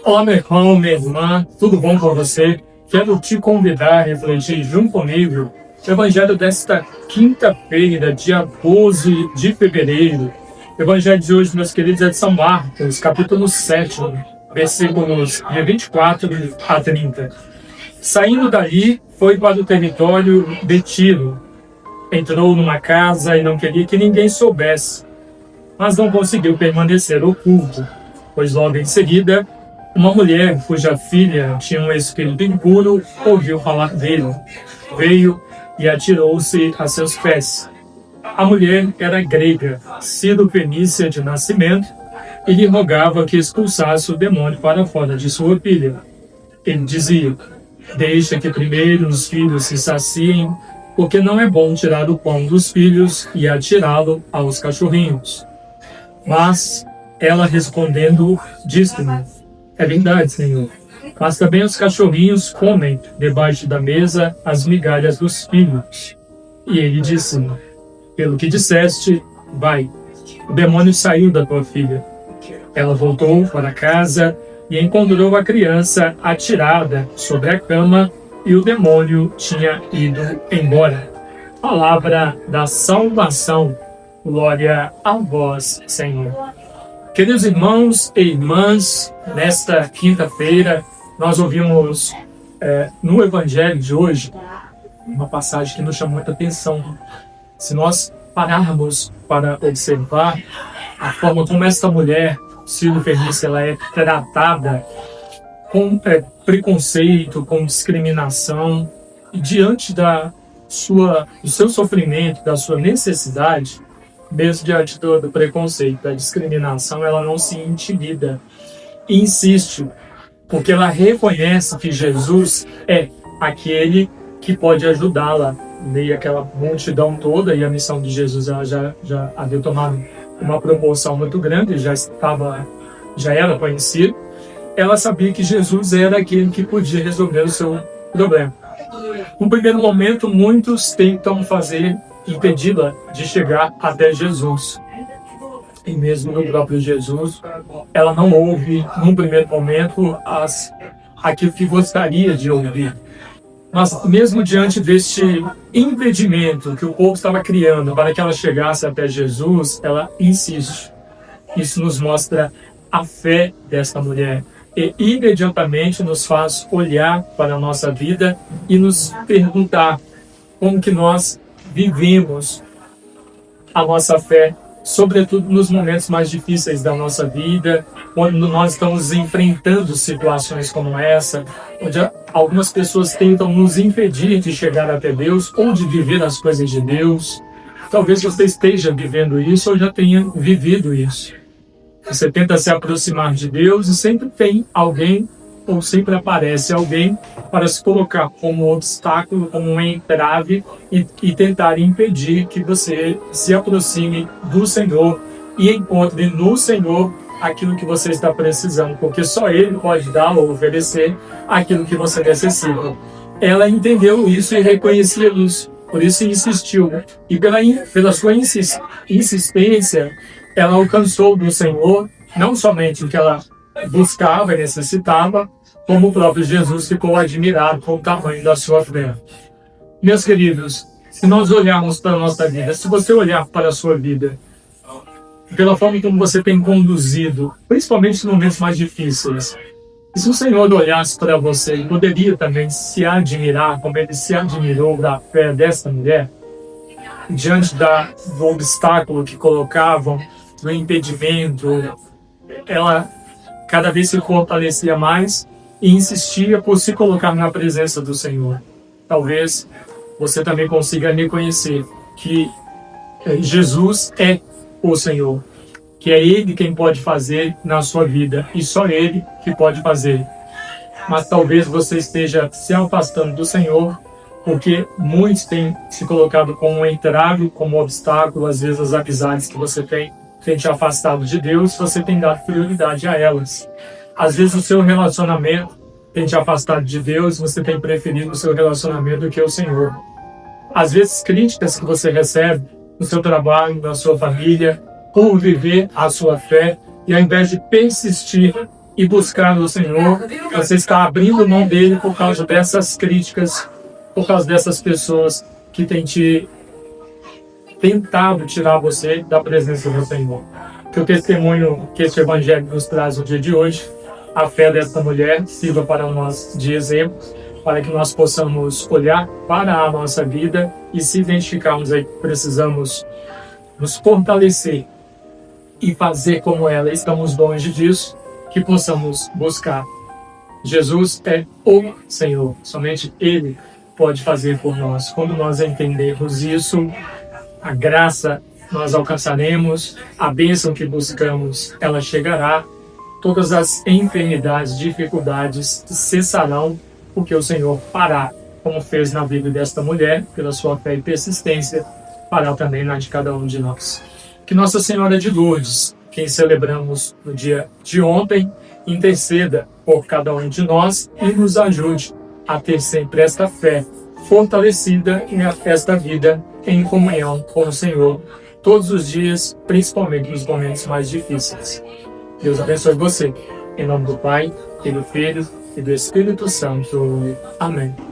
Olá, meu irmão, minha irmã, tudo bom com você? Quero te convidar a refletir junto comigo o Evangelho desta quinta-feira, dia 12 de fevereiro. O Evangelho de hoje, meus queridos, é de São Marcos, capítulo 7, versículos de 24 a 30. Saindo dali, foi para o território de Tiro. Entrou numa casa e não queria que ninguém soubesse, mas não conseguiu permanecer oculto, pois logo em seguida, uma mulher cuja filha tinha um espírito impuro ouviu falar dele. Veio e atirou-se a seus pés. A mulher era grega, sírio-fenícia de nascimento, e lhe rogava que expulsasse o demônio para fora de sua filha. Ele dizia: deixa que primeiro os filhos se saciem, porque não é bom tirar o pão dos filhos e atirá-lo aos cachorrinhos. Mas ela respondendo, disse-lhe: é verdade, Senhor, mas também os cachorrinhos comem debaixo da mesa as migalhas dos filhos. E ele disse: pelo que disseste, vai, o demônio saiu da tua filha. Ela voltou para casa e encontrou a criança atirada sobre a cama e o demônio tinha ido embora. Palavra da salvação. Glória a vós, Senhor. Queridos irmãos e irmãs, nesta quinta-feira, nós ouvimos no Evangelho de hoje uma passagem que nos chamou muita atenção. Se nós pararmos para observar a forma como esta mulher, sírio-fenícia, ela é tratada com preconceito, com discriminação, e diante do seu sofrimento, da sua necessidade, mesmo diante do preconceito, da discriminação, ela não se intimida e insiste, porque ela reconhece que Jesus é aquele que pode ajudá-la. Meio aquela multidão toda, e a missão de Jesus ela já havia tomado uma proporção muito grande, já era conhecido. Ela sabia que Jesus era aquele que podia resolver o seu problema. No primeiro momento, muitos tentam impedi-la de chegar até Jesus. E mesmo no próprio Jesus, ela não ouve, num primeiro momento, aquilo que gostaria de ouvir. Mas mesmo diante deste impedimento que o povo estava criando para que ela chegasse até Jesus, ela insiste. Isso nos mostra a fé desta mulher. E imediatamente nos faz olhar para a nossa vida e nos perguntar como que nós vivemos a nossa fé, sobretudo nos momentos mais difíceis da nossa vida, quando nós estamos enfrentando situações como essa, onde algumas pessoas tentam nos impedir de chegar até Deus ou de viver as coisas de Deus. Talvez você esteja vivendo isso ou já tenha vivido isso. Você tenta se aproximar de Deus e sempre tem alguém, ou sempre aparece alguém para se colocar como obstáculo, como um entrave e tentar impedir que você se aproxime do Senhor e encontre no Senhor aquilo que você está precisando, porque só Ele pode dar ou oferecer aquilo que você necessita. Ela entendeu isso e reconheceu isso, por isso insistiu. E pela sua insistência, ela alcançou do Senhor não somente o que ela buscava e necessitava, como o próprio Jesus ficou admirado com o tamanho da sua fé. Meus queridos, se nós olharmos para a nossa vida, se você olhar para a sua vida, pela forma como você tem conduzido, principalmente nos momentos mais difíceis, e se o Senhor olhasse para você, ele poderia também se admirar, como ele se admirou da fé desta mulher, diante do obstáculo que colocavam, do impedimento. Ela cada vez se fortalecia mais e insistia por se colocar na presença do Senhor. Talvez você também consiga reconhecer que Jesus é o Senhor, que é Ele quem pode fazer na sua vida, e só Ele que pode fazer. Mas talvez você esteja se afastando do Senhor, porque muitos têm se colocado como um entrave, como um obstáculo, às vezes as amizades que você tem te afastado de Deus, você tem dado prioridade a elas. Às vezes o seu relacionamento tem te afastado de Deus, você tem preferido o seu relacionamento do que o Senhor. Às vezes críticas que você recebe no seu trabalho, na sua família, por viver a sua fé, e ao invés de persistir e buscar no Senhor, você está abrindo mão dele por causa dessas críticas, por causa dessas pessoas que têm tentado tirar você da presença do Senhor. Que o testemunho que este Evangelho nos traz no dia de hoje, a fé desta mulher, sirva para nós de exemplo, para que nós possamos olhar para a nossa vida e se identificarmos aí que precisamos nos fortalecer e fazer como ela. Estamos longe disso, que possamos buscar. Jesus é o Senhor, somente Ele pode fazer por nós. Quando nós entendermos isso, a graça nós alcançaremos, a bênção que buscamos, ela chegará, todas as enfermidades, dificuldades cessarão, porque o Senhor fará, como fez na vida desta mulher, pela sua fé e persistência, fará também na de cada um de nós. Que Nossa Senhora de Lourdes, quem celebramos no dia de ontem, interceda por cada um de nós e nos ajude a ter sempre esta fé fortalecida e esta vida em comunhão com o Senhor, todos os dias, principalmente nos momentos mais difíceis. Deus abençoe você. Em nome do Pai, e do Filho, e do Espírito Santo. Amém.